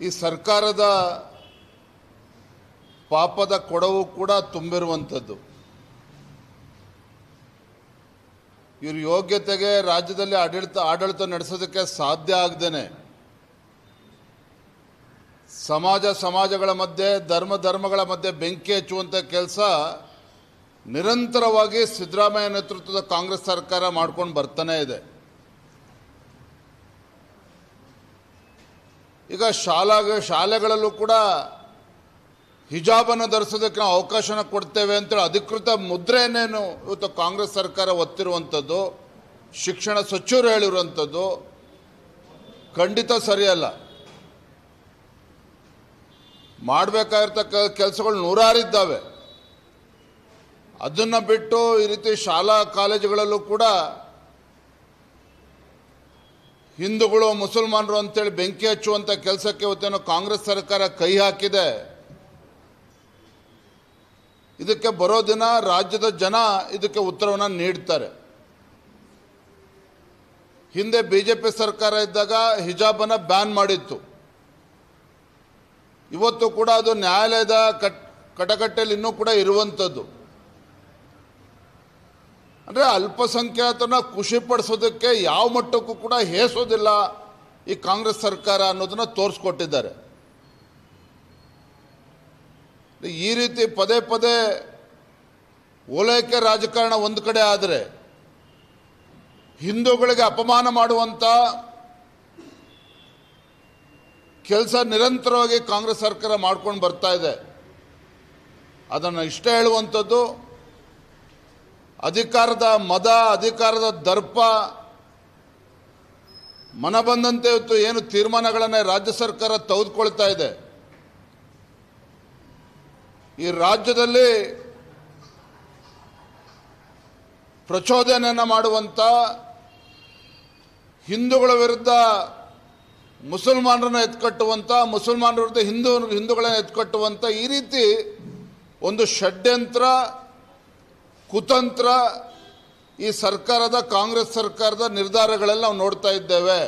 ಈ ಸರ್ಕಾರದ ಪಾಪದ ಕೊಡವು ಕೂಡ ತುಂಬಿರುವಂಥದ್ದು. ಇವ್ರ ಯೋಗ್ಯತೆಗೆ ರಾಜ್ಯದಲ್ಲಿ ಆಡಳಿತ ನಡೆಸೋದಕ್ಕೆ ಸಾಧ್ಯ ಆಗದೇನೆ ಸಮಾಜಗಳ ಮಧ್ಯೆ ಧರ್ಮಗಳ ಮಧ್ಯೆ ಬೆಂಕಿ ಹಚ್ಚುವಂಥ ಕೆಲಸ ನಿರಂತರವಾಗಿ ಸಿದ್ದರಾಮಯ್ಯ ನೇತೃತ್ವದ ಕಾಂಗ್ರೆಸ್ ಸರ್ಕಾರ ಮಾಡ್ಕೊಂಡು ಬರ್ತಾನೆ ಇದೆ. ಈಗ ಶಾಲೆಗಳಲ್ಲೂ ಕೂಡ ಹಿಜಾಬನ್ನು ಧರಿಸೋದಕ್ಕೆ ನಾವು ಅವಕಾಶನ ಕೊಡ್ತೇವೆ ಅಂತೇಳಿ ಅಧಿಕೃತ ಮುದ್ರೆಯನ್ನೇನು ಇವತ್ತು ಕಾಂಗ್ರೆಸ್ ಸರ್ಕಾರ ಒತ್ತಿರುವಂಥದ್ದು, ಶಿಕ್ಷಣ ಸಚಿವರು ಹೇಳಿರುವಂಥದ್ದು ಖಂಡಿತ ಸರಿಯಲ್ಲ. ಮಾಡಬೇಕಾಗಿರ್ತಕ್ಕ ಕೆಲಸಗಳು ನೂರಾರಿದ್ದಾವೆ. ಅದನ್ನು ಬಿಟ್ಟು ಈ ರೀತಿ ಶಾಲಾ ಕಾಲೇಜುಗಳಲ್ಲೂ ಕೂಡ ಹಿಂದೂಗಳು ಮುಸಲ್ಮಾನರು ಅಂತೇಳಿ ಬೆಂಕಿ ಹಚ್ಚುವಂಥ ಕೆಲಸಕ್ಕೆ ಇವತ್ತೇನೋ ಕಾಂಗ್ರೆಸ್ ಸರ್ಕಾರ ಕೈ ಹಾಕಿದೆ. ಇದಕ್ಕೆ ಬರೋ ದಿನ ರಾಜ್ಯದ ಜನ ಇದಕ್ಕೆ ಉತ್ತರವನ್ನು ನೀಡ್ತಾರೆ. ಹಿಂದೆ ಬಿಜೆಪಿ ಸರ್ಕಾರ ಇದ್ದಾಗ ಹಿಜಾಬನ್ನು ಬ್ಯಾನ್ ಮಾಡಿತ್ತು. ಇವತ್ತು ಕೂಡ ಅದು ನ್ಯಾಯಾಲಯದ ಕಟಕಟೆಯಲ್ಲಿ ಇನ್ನೂ ಕೂಡ ಇರುವಂಥದ್ದು. ಅಂದರೆ ಅಲ್ಪಸಂಖ್ಯಾತರನ್ನ ಖುಷಿಪಡಿಸೋದಕ್ಕೆ ಯಾವ ಮಟ್ಟಕ್ಕೂ ಕೂಡ ಹೇಸೋದಿಲ್ಲ ಈ ಕಾಂಗ್ರೆಸ್ ಸರ್ಕಾರ ಅನ್ನೋದನ್ನು ತೋರಿಸ್ಕೊಟ್ಟಿದ್ದಾರೆ. ಈ ರೀತಿ ಪದೇ ಪದೇ ಓಲೈಕೆ ರಾಜಕಾರಣ ಒಂದು ಕಡೆ ಆದರೆ, ಹಿಂದೂಗಳಿಗೆ ಅಪಮಾನ ಮಾಡುವಂಥ ಕೆಲಸ ನಿರಂತರವಾಗಿ ಕಾಂಗ್ರೆಸ್ ಸರ್ಕಾರ ಮಾಡ್ಕೊಂಡು ಬರ್ತಾ ಇದೆ. ಅದನ್ನು ಇಷ್ಟ ಹೇಳುವಂಥದ್ದು, ಅಧಿಕಾರದ ಮದ, ಅಧಿಕಾರದ ದರ್ಪ, ಮನಬಂದಂತೆ ಇವತ್ತು ಏನು ತೀರ್ಮಾನಗಳನ್ನು ರಾಜ್ಯ ಸರ್ಕಾರ ತೆಗೆದುಕೊಳ್ತಾ ಇದೆ. ಈ ರಾಜ್ಯದಲ್ಲಿ ಪ್ರಚೋದನೆಯನ್ನು ಮಾಡುವಂಥ, ಹಿಂದೂಗಳ ವಿರುದ್ಧ ಮುಸಲ್ಮಾನರನ್ನು ಎತ್ಕಟ್ಟುವಂಥ, ಮುಸಲ್ಮಾನರ ವಿರುದ್ಧ ಹಿಂದೂಗಳನ್ನು ಎತ್ಕಟ್ಟುವಂಥ ಈ ರೀತಿ ಒಂದು ಷಡ್ಯಂತ್ರ, ಕುತಂತ್ರ ಈ ಸರ್ಕಾರದ, ಕಾಂಗ್ರೆಸ್ ಸರ್ಕಾರದ ನಿರ್ಧಾರಗಳೆಲ್ಲ ನಾವು ನೋಡ್ತಾ ಇದ್ದೇವೆ.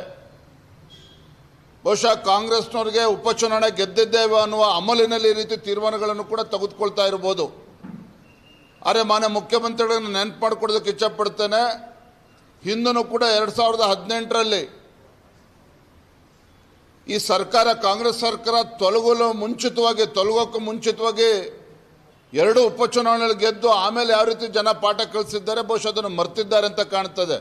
ಬಹುಶಃ ಕಾಂಗ್ರೆಸ್ನವ್ರಿಗೆ ಉಪಚುನಾವಣೆ ಗೆದ್ದಿದ್ದೇವೆ ಅನ್ನುವ ಅಮಲಿನಲ್ಲಿ ಈ ರೀತಿ ತೀರ್ಮಾನಗಳನ್ನು ಕೂಡ ತೆಗೆದುಕೊಳ್ತಾ ಇರ್ಬೋದು. ಆದರೆ ಮಾನ್ಯ ಮುಖ್ಯಮಂತ್ರಿಗಳನ್ನು ನೆನಪು ಮಾಡಿಕೊಡೋದಕ್ಕೆ ಇಚ್ಛಪಡ್ತೇನೆ. ಹಿಂದೂ ಕೂಡ 2018ರಲ್ಲಿ ಈ ಸರ್ಕಾರ, ಕಾಂಗ್ರೆಸ್ ಸರ್ಕಾರ ತೊಲಗೋಕ್ಕೂ ಮುಂಚಿತವಾಗಿ 2 ಉಪಚುನಾವಣೆಗಳು ಗೆದ್ದು ಆಮೇಲೆ ಯಾವ ರೀತಿ ಜನ ಪಾಠ ಕಲಿಸಿದ್ದಾರೆ, ಬಹುಶಃ ಅದನ್ನು ಮರ್ತಿದ್ದಾರೆ ಅಂತ ಕಾಣ್ತದೆ.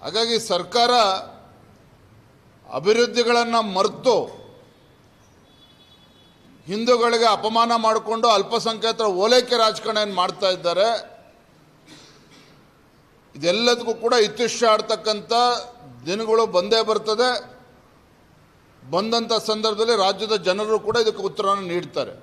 ಹಾಗಾಗಿ ಸರ್ಕಾರ ಅಭಿವೃದ್ಧಿಗಳನ್ನು ಮರೆತು ಹಿಂದೂಗಳಿಗೆ ಅಪಮಾನ ಮಾಡಿಕೊಂಡು ಅಲ್ಪಸಂಖ್ಯಾತರ ಓಲೈಕೆ ರಾಜಕಾರಣ ಏನು ಮಾಡ್ತಾ ಇದ್ದಾರೆ, ಇದೆಲ್ಲದಕ್ಕೂ ಕೂಡ ಇತಿಶ್ಯ ಆಡ್ತಕ್ಕಂಥ ದಿನಗಳು ಬಂದೇ ಬರ್ತದೆ. ಬಂದಂಥ ಸಂದರ್ಭದಲ್ಲಿ ರಾಜ್ಯದ ಜನರು ಕೂಡ ಇದಕ್ಕೆ ಉತ್ತರವನ್ನು ನೀಡ್ತಾರೆ.